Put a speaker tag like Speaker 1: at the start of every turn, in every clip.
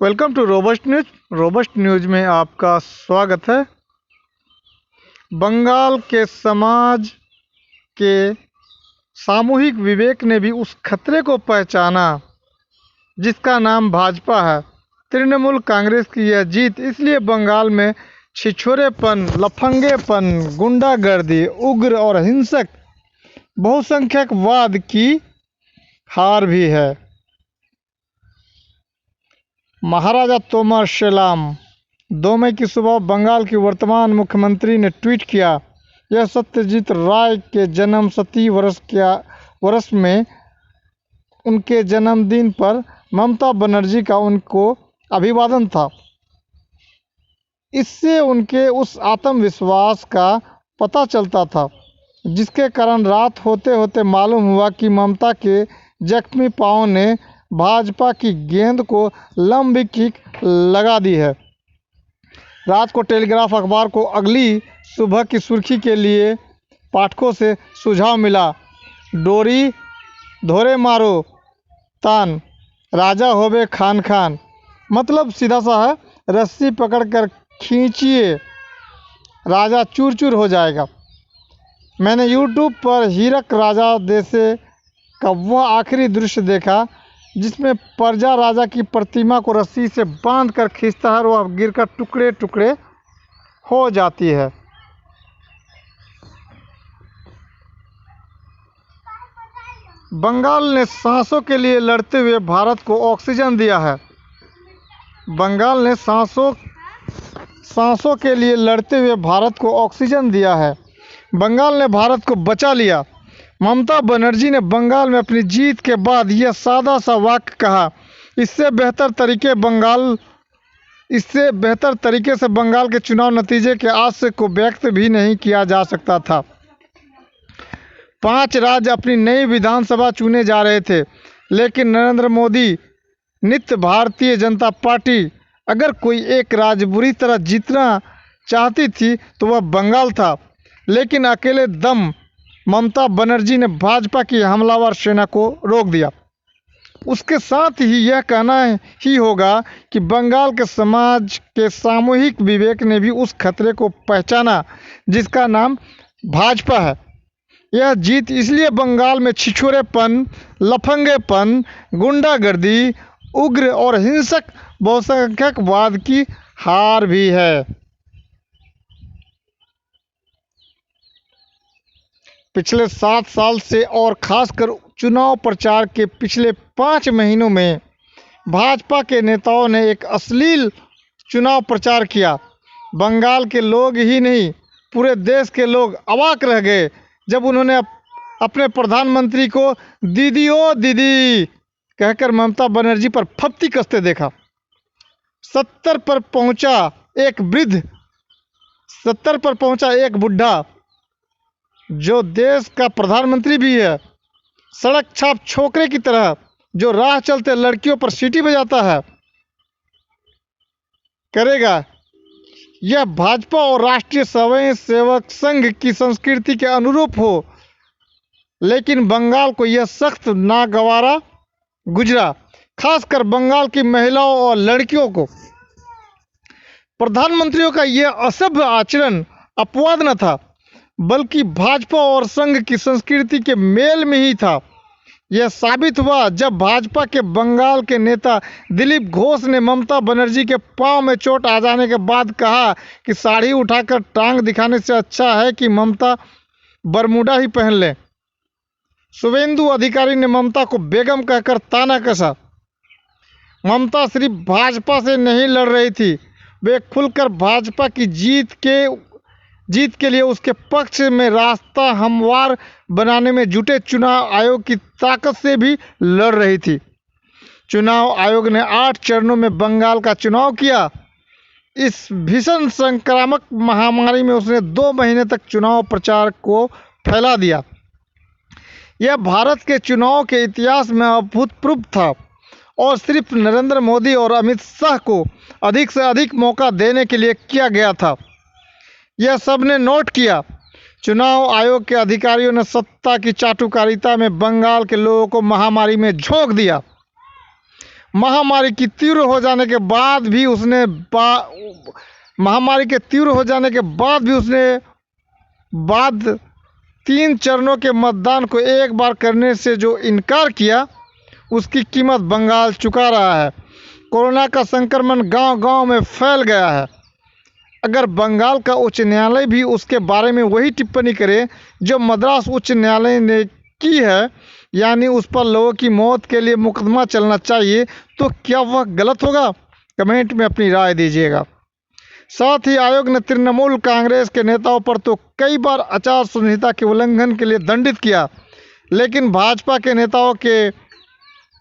Speaker 1: Welcome to Robust News. Robust News में आपका स्वागत है। बंगाल के समाज के सामूहिक विवेक ने भी उस खतरे को पहचाना जिसका नाम भाजपा है। तृणमूल कांग्रेस की यह जीत इसलिए बंगाल में छिछोरेपन, लफंगेपन, गुंडागर्दी, उग्र और हिंसक बहुसंख्यकवाद की हार भी है। महाराजा तोमर शेलाम 2 मई की सुबह बंगाल की वर्तमान मुख्यमंत्री ने ट्वीट किया, यह सत्यजीत राय के जन्म 100 वर्ष में उनके जन्मदिन पर ममता बनर्जी का उनको अभिवादन था। इससे उनके उस आत्मविश्वास का पता चलता था जिसके कारण रात होते होते मालूम हुआ कि ममता के जख्मी पांव ने भाजपा की गेंद को लंबी किक लगा दी है। रात को टेलीग्राफ अखबार को अगली सुबह की सुर्खी के लिए पाठकों से सुझाव मिला, डोरी धोरे मारो तान राजा होबे खान खान। मतलब सीधा सा है, रस्सी पकड़कर खींचिए राजा चूर चूर हो जाएगा। मैंने यूट्यूब पर हीरक राजा देसे का वह आखिरी दृश्य देखा जिसमें प्रजा राजा की प्रतिमा को रस्सी से बांधकर खींचता है और वह गिरकर टुकड़े टुकड़े हो जाती है। बंगाल ने सांसों के लिए लड़ते हुए भारत को ऑक्सीजन दिया है। बंगाल ने सांसों के लिए लड़ते हुए भारत को ऑक्सीजन दिया है। बंगाल ने भारत को बचा लिया। ममता बनर्जी ने बंगाल में अपनी जीत के बाद यह सादा सा वाक्य कहा, इससे बेहतर तरीके से बंगाल के चुनाव नतीजे के आशय को व्यक्त भी नहीं किया जा सकता था। 5 राज्य अपनी नई विधानसभा चुने जा रहे थे, लेकिन नरेंद्र मोदी नित्य भारतीय जनता पार्टी अगर कोई एक राज्य बुरी तरह जीतना चाहती थी तो वह बंगाल था। लेकिन अकेले दम ममता बनर्जी ने भाजपा की हमलावर सेना को रोक दिया। उसके साथ ही यह कहना ही होगा कि बंगाल के समाज के सामूहिक विवेक ने भी उस खतरे को पहचाना जिसका नाम भाजपा है। यह जीत इसलिए बंगाल में छिछोरेपन, लफंगेपन, गुंडागर्दी, उग्र और हिंसक बहुसंख्यकवाद की हार भी है। पिछले 7 साल से और खासकर चुनाव प्रचार के पिछले 5 महीनों में भाजपा के नेताओं ने एक अश्लील चुनाव प्रचार किया। बंगाल के लोग ही नहीं, पूरे देश के लोग अवाक रह गए जब उन्होंने अपने प्रधानमंत्री को दीदी ओ दीदी कहकर ममता बनर्जी पर फप्ती कसते देखा। 70 पर पहुंचा एक बुढ़ा जो देश का प्रधानमंत्री भी है, सड़क छाप छोकरे की तरह जो राह चलते लड़कियों पर सीटी बजाता है, करेगा। यह भाजपा और राष्ट्रीय स्वयं सेवक संघ की संस्कृति के अनुरूप हो, लेकिन बंगाल को यह सख्त नागवारा गुजरा, खासकर बंगाल की महिलाओं और लड़कियों को। प्रधानमंत्रियों का यह असभ्य आचरण अपवाद न था, बल्कि भाजपा और संघ की संस्कृति के मेल में ही था। यह साबित हुआ जब भाजपा के बंगाल के नेता दिलीप घोष ने ममता बनर्जी के पांव में चोट आ जाने के बाद कहा कि साड़ी उठाकर टांग दिखाने से अच्छा है कि ममता बरमूडा ही पहन ले। शुभेंदु अधिकारी ने ममता को बेगम कहकर ताना कसा। ममता सिर्फ भाजपा से नहीं लड़ रही थी, वे खुलकर भाजपा की जीत के लिए उसके पक्ष में रास्ता हमवार बनाने में जुटे चुनाव आयोग की ताकत से भी लड़ रही थी। चुनाव आयोग ने 8 चरणों में बंगाल का चुनाव किया। इस भीषण संक्रामक महामारी में उसने 2 महीने तक चुनाव प्रचार को फैला दिया। यह भारत के चुनाव के इतिहास में अभूतपूर्व था और सिर्फ नरेंद्र मोदी और अमित शाह को अधिक से अधिक मौका देने के लिए किया गया था। यह सबने नोट किया। चुनाव आयोग के अधिकारियों ने सत्ता की चाटुकारिता में बंगाल के लोगों को महामारी में झोंक दिया। महामारी की तीव्र हो जाने के बाद भी उसने महामारी के तीव्र हो जाने के बाद भी उसने बाद 3 चरणों के मतदान को एक बार करने से जो इनकार किया, उसकी कीमत बंगाल चुका रहा है। कोरोना का संक्रमण गांव-गांव में फैल गया है। अगर बंगाल का उच्च न्यायालय भी उसके बारे में वही टिप्पणी करे जो मद्रास उच्च न्यायालय ने की है, यानी उस पर लोगों की मौत के लिए मुकदमा चलना चाहिए, तो क्या वह गलत होगा? कमेंट में अपनी राय दीजिएगा। साथ ही आयोग ने तृणमूल कांग्रेस के नेताओं पर तो कई बार आचार संहिता के उल्लंघन के लिए दंडित किया, लेकिन भाजपा के नेताओं के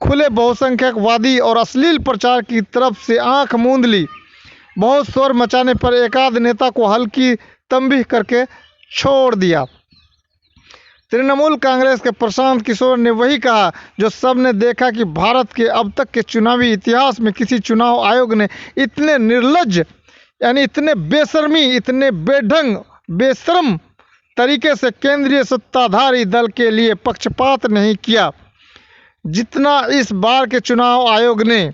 Speaker 1: खुले बहुसंख्यकवादी और अश्लील प्रचार की तरफ से आंख मूंद ली। बहुत शोर मचाने पर एकाध नेता को हल्की तंबीह करके छोड़ दिया। तृणमूल कांग्रेस के प्रशांत किशोर ने वही कहा जो सबने देखा कि भारत के अब तक के चुनावी इतिहास में किसी चुनाव आयोग ने इतने निर्लज्ज, यानी इतने बेशर्मी, इतने बेढंग, बेशर्म तरीके से केंद्रीय सत्ताधारी दल के लिए पक्षपात नहीं किया जितना इस बार के चुनाव आयोग ने।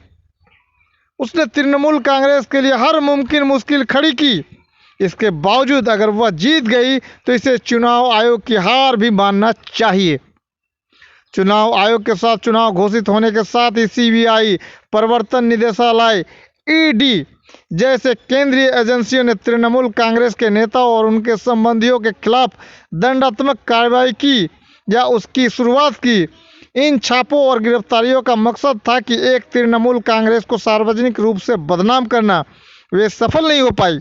Speaker 1: उसने तृणमूल कांग्रेस के लिए हर मुमकिन मुश्किल खड़ी की। इसके बावजूद अगर वह जीत गई तो इसे चुनाव आयोग की हार भी मानना चाहिए। चुनाव आयोग के साथ चुनाव घोषित होने के साथ ही सीबीआई, प्रवर्तन निदेशालय, ईडी जैसे केंद्रीय एजेंसियों ने तृणमूल कांग्रेस के नेताओं और उनके संबंधियों के खिलाफ दंडात्मक कार्रवाई की या उसकी शुरुआत की। इन छापों और गिरफ्तारियों का मकसद था कि एक तृणमूल कांग्रेस को सार्वजनिक रूप से बदनाम करना। वे सफल नहीं हो पाई,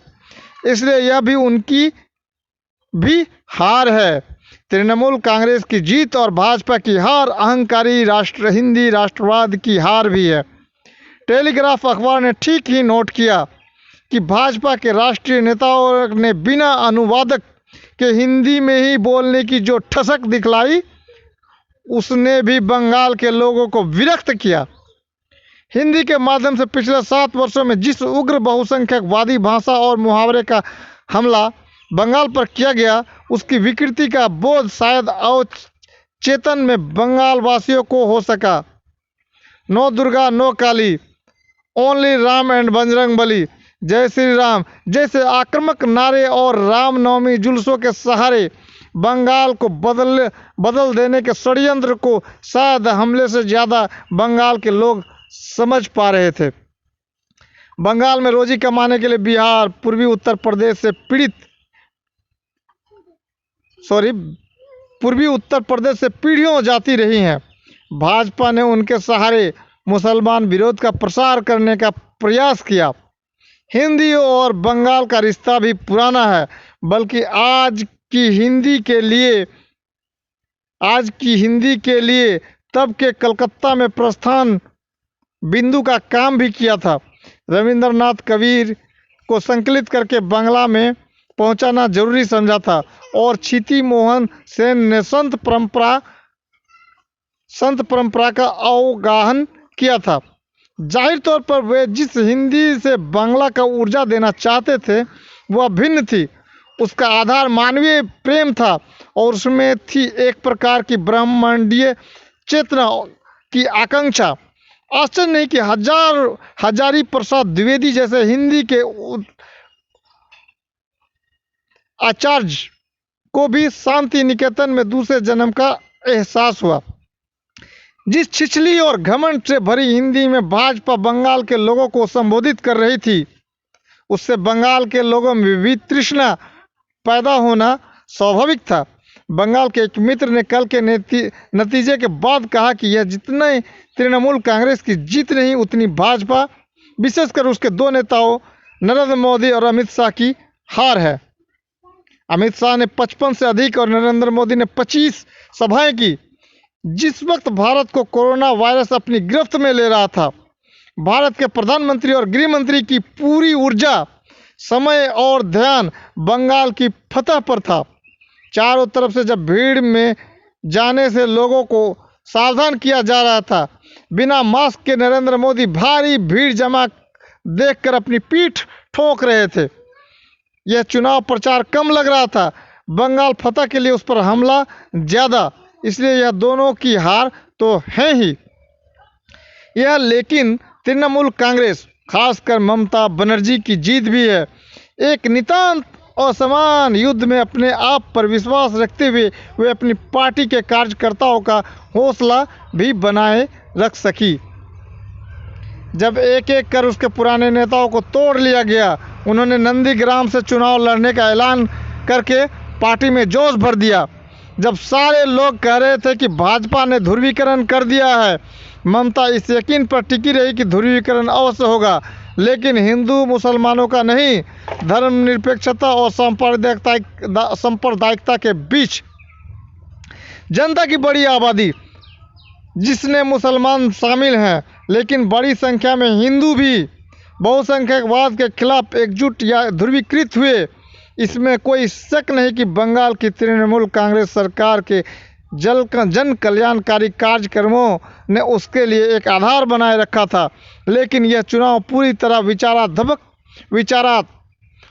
Speaker 1: इसलिए यह भी उनकी भी हार है। तृणमूल कांग्रेस की जीत और भाजपा की हार अहंकारी हिंदी राष्ट्रवाद की हार भी है। टेलीग्राफ अखबार ने ठीक ही नोट किया कि भाजपा के राष्ट्रीय नेताओं ने बिना अनुवादक के हिंदी में ही बोलने की जो ठसक दिखलाई, उसने भी बंगाल के लोगों को विरक्त किया। हिंदी के माध्यम से पिछले 7 वर्षों में जिस उग्र बहुसंख्यकवादी भाषा और मुहावरे का हमला बंगाल पर किया गया, उसकी विकृति का बोध शायद अवचेतन में बंगाल वासियों को हो सका। No Durga no Kali, only Ram and Bajrang Bali, जय श्री राम जैसे आक्रामक नारे और रामनवमी जुलूसों के सहारे बंगाल को बदल देने के षड्यंत्र को शायद हमले से ज़्यादा बंगाल के लोग समझ पा रहे थे। बंगाल में रोजी कमाने के लिए बिहार, पूर्वी उत्तर प्रदेश से पीढ़ियों जाती रही हैं। भाजपा ने उनके सहारे मुसलमान विरोध का प्रसार करने का प्रयास किया। हिंदी और बंगाल का रिश्ता भी पुराना है, बल्कि आज की हिंदी के लिए तब के कलकत्ता में प्रस्थान बिंदु का काम भी किया था। रविंद्रनाथ कबीर को संकलित करके बांग्ला में पहुंचाना जरूरी समझा था और क्षिति मोहन सेन ने संत परंपरा का अवगाहन किया था। जाहिर तौर पर वे जिस हिंदी से बांग्ला का ऊर्जा देना चाहते थे वह भिन्न थी। उसका आधार मानवीय प्रेम था और उसमें थी एक प्रकार की ब्रह्मांडीय चेतना की आकांक्षा। आश्चर्य नहीं कि हजारी प्रसाद द्विवेदी जैसे हिंदी के आचार्य को भी शांति निकेतन में दूसरे जन्म का एहसास हुआ। जिस छिछली और घमंड से भरी हिंदी में भाजपा बंगाल के लोगों को संबोधित कर रही थी, उससे बंगाल के लोगों में वितृष्णा पैदा होना स्वाभाविक था। बंगाल के एक मित्र ने कल के नतीजे के बाद कहा कि यह जितने तृणमूल कांग्रेस की जीत नहीं, उतनी भाजपा, विशेषकर उसके 2 नेताओं नरेंद्र मोदी और अमित शाह की हार है। अमित शाह ने 55 से अधिक और नरेंद्र मोदी ने 25 सभाएं की। जिस वक्त भारत को कोरोना वायरस अपनी गिरफ्त में ले रहा था, भारत के प्रधानमंत्री और गृह मंत्री की पूरी ऊर्जा, समय और ध्यान बंगाल की फतह पर था। चारों तरफ से जब भीड़ में जाने से लोगों को सावधान किया जा रहा था, बिना मास्क के नरेंद्र मोदी भारी भीड़ जमा देखकर अपनी पीठ ठोक रहे थे। यह चुनाव प्रचार कम लग रहा था, बंगाल फतह के लिए उस पर हमला ज़्यादा, इसलिए यह दोनों की हार तो है ही। यह लेकिन तृणमूल कांग्रेस खासकर ममता बनर्जी की जीत भी है। एक नितांत असमान युद्ध में अपने आप पर विश्वास रखते हुए वे अपनी पार्टी के कार्यकर्ताओं का हौसला भी बनाए रख सकी। जब एक एक कर उसके पुराने नेताओं को तोड़ लिया गया, उन्होंने नंदीग्राम से चुनाव लड़ने का ऐलान करके पार्टी में जोश भर दिया। जब सारे लोग कह रहे थे कि भाजपा ने ध्रुवीकरण कर दिया है, ममता इस यकीन पर टिकी रही कि ध्रुवीकरण अवश्य होगा, लेकिन हिंदू मुसलमानों का नहीं, धर्मनिरपेक्षता और सांप्रदायिकता के बीच। जनता की बड़ी आबादी जिसमें मुसलमान शामिल हैं, लेकिन बड़ी संख्या में हिंदू भी बहुसंख्यकवाद के खिलाफ एकजुट या ध्रुवीकृत हुए। इसमें कोई शक नहीं कि बंगाल की तृणमूल कांग्रेस सरकार के जन कल्याणकारी कार्यक्रमों ने उसके लिए एक आधार बनाए रखा था, लेकिन यह चुनाव पूरी तरह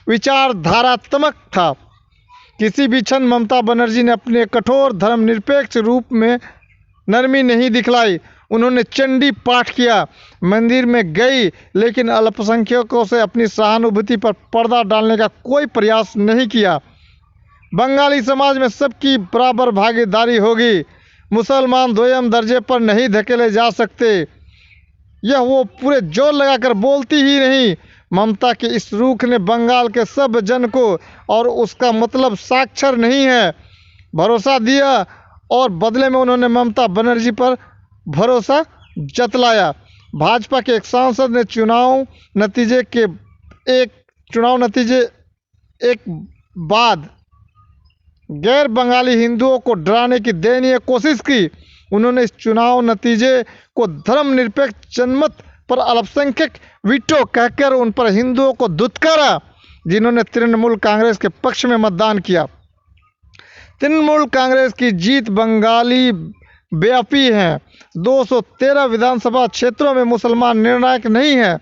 Speaker 1: विचारधारात्मक था। किसी भी क्षण ममता बनर्जी ने अपने कठोर धर्मनिरपेक्ष रूप में नरमी नहीं दिखलाई। उन्होंने चंडी पाठ किया, मंदिर में गई, लेकिन अल्पसंख्यकों से अपनी सहानुभूति पर पर्दा डालने का कोई प्रयास नहीं किया। बंगाली समाज में सबकी बराबर भागीदारी होगी, मुसलमान द्वितीय दर्जे पर नहीं धकेले जा सकते, यह वो पूरे जोर लगाकर बोलती ही नहीं। ममता के इस रुख ने बंगाल के सब जन को, और उसका मतलब साक्षर नहीं है, भरोसा दिया, और बदले में उन्होंने ममता बनर्जी पर भरोसा जतलाया। भाजपा के एक सांसद ने चुनाव नतीजे एक बाद गैर बंगाली हिंदुओं को डराने की दयनीय कोशिश की। उन्होंने इस चुनाव नतीजे को धर्मनिरपेक्ष जनमत पर अल्पसंख्यक वीटो कहकर उन पर हिंदुओं को धुतकारा, जिन्होंने तृणमूल कांग्रेस के पक्ष में मतदान किया। तृणमूल कांग्रेस की जीत बंगाली व्यापी है। 213 विधानसभा क्षेत्रों में मुसलमान निर्णायक नहीं है।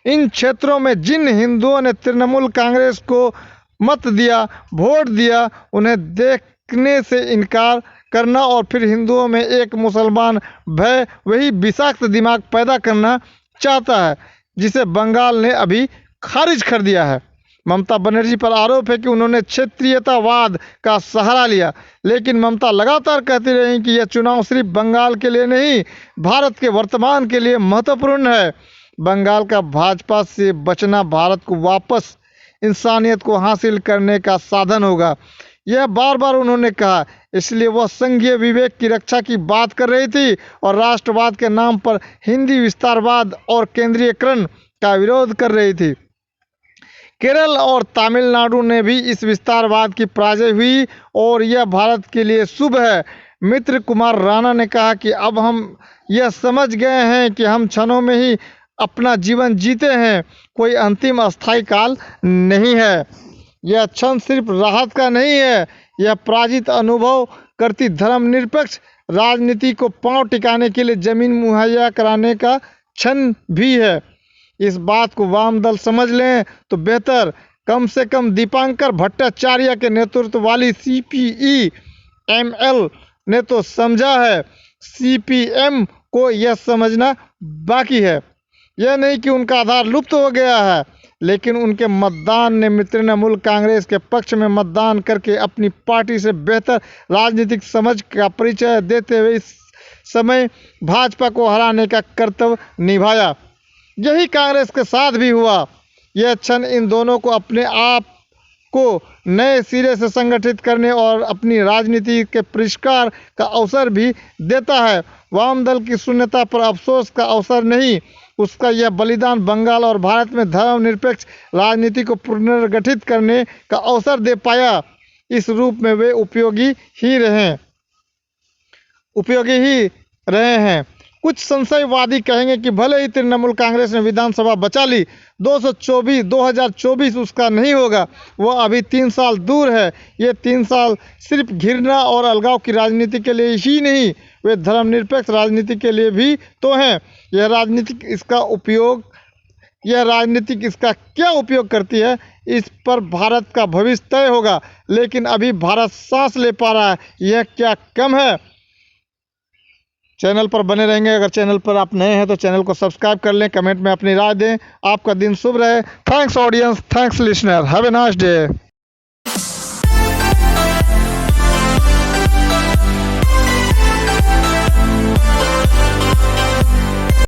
Speaker 1: इन क्षेत्रों में जिन हिंदुओं ने तृणमूल कांग्रेस को मत दिया, वोट दिया, उन्हें देखने से इनकार करना और फिर हिंदुओं में एक मुसलमान भय, वही विषाक्त दिमाग पैदा करना चाहता है, जिसे बंगाल ने अभी खारिज कर दिया है। ममता बनर्जी पर आरोप है कि उन्होंने क्षेत्रीयतावाद का सहारा लिया, लेकिन ममता लगातार कहती रही कि यह चुनाव सिर्फ बंगाल के लिए नहीं, भारत के वर्तमान के लिए महत्वपूर्ण है। बंगाल का भाजपा से बचना भारत को वापस इंसानियत को हासिल करने का साधन होगा, यह बार बार उन्होंने कहा। इसलिए वह संघीय विवेक की रक्षा की बात कर रही थी और राष्ट्रवाद के नाम पर हिंदी विस्तारवाद और केंद्रीयकरण का विरोध कर रही थी। केरल और तमिलनाडु ने भी इस विस्तारवाद की पराजय हुई और यह भारत के लिए शुभ है। मित्र कुमार राणा ने कहा कि अब हम यह समझ गए हैं कि हम क्षणों में ही अपना जीवन जीते हैं, कोई अंतिम अस्थायी काल नहीं है। यह क्षण सिर्फ राहत का नहीं है, यह पराजित अनुभव करती धर्मनिरपेक्ष राजनीति को पांव टिकाने के लिए जमीन मुहैया कराने का क्षण भी है। इस बात को वाम दल समझ लें तो बेहतर। कम से कम दीपांकर भट्टाचार्य के नेतृत्व वाली CPI-ML ने तो समझा है, CPM को यह समझना बाकी है। यह नहीं कि उनका आधार लुप्त हो गया है, लेकिन उनके मतदान ने तृणमूल कांग्रेस के पक्ष में मतदान करके अपनी पार्टी से बेहतर राजनीतिक समझ का परिचय देते हुए इस समय भाजपा को हराने का कर्तव्य निभाया। यही कांग्रेस के साथ भी हुआ। यह क्षण इन दोनों को अपने आप को नए सिरे से संगठित करने और अपनी राजनीति के परिष्कार का अवसर भी देता है। वाम दल की शून्यता पर अफसोस का अवसर नहीं, उसका यह बलिदान बंगाल और भारत में धर्मनिरपेक्ष राजनीति को पुनर्गठित करने का अवसर दे पाया। इस रूप में वे उपयोगी ही रहे हैं। कुछ संशयवादी कहेंगे कि भले ही तृणमूल कांग्रेस ने विधानसभा बचा ली, 2024 उसका नहीं होगा, वह अभी 3 साल दूर है। ये 3 साल सिर्फ घृणा और अलगाव की राजनीति के लिए ही नहीं, वे धर्मनिरपेक्ष राजनीति के लिए भी तो हैं। यह राजनीतिक इसका क्या उपयोग करती है, इस पर भारत का भविष्य तय होगा। लेकिन अभी भारत सांस ले पा रहा है, यह क्या कम है? चैनल पर बने रहेंगे। अगर चैनल पर आप नए हैं तो चैनल को सब्सक्राइब कर लें, कमेंट में अपनी राय दें। आपका दिन शुभ रहे। Thanks audience, thanks listener, have a nice day.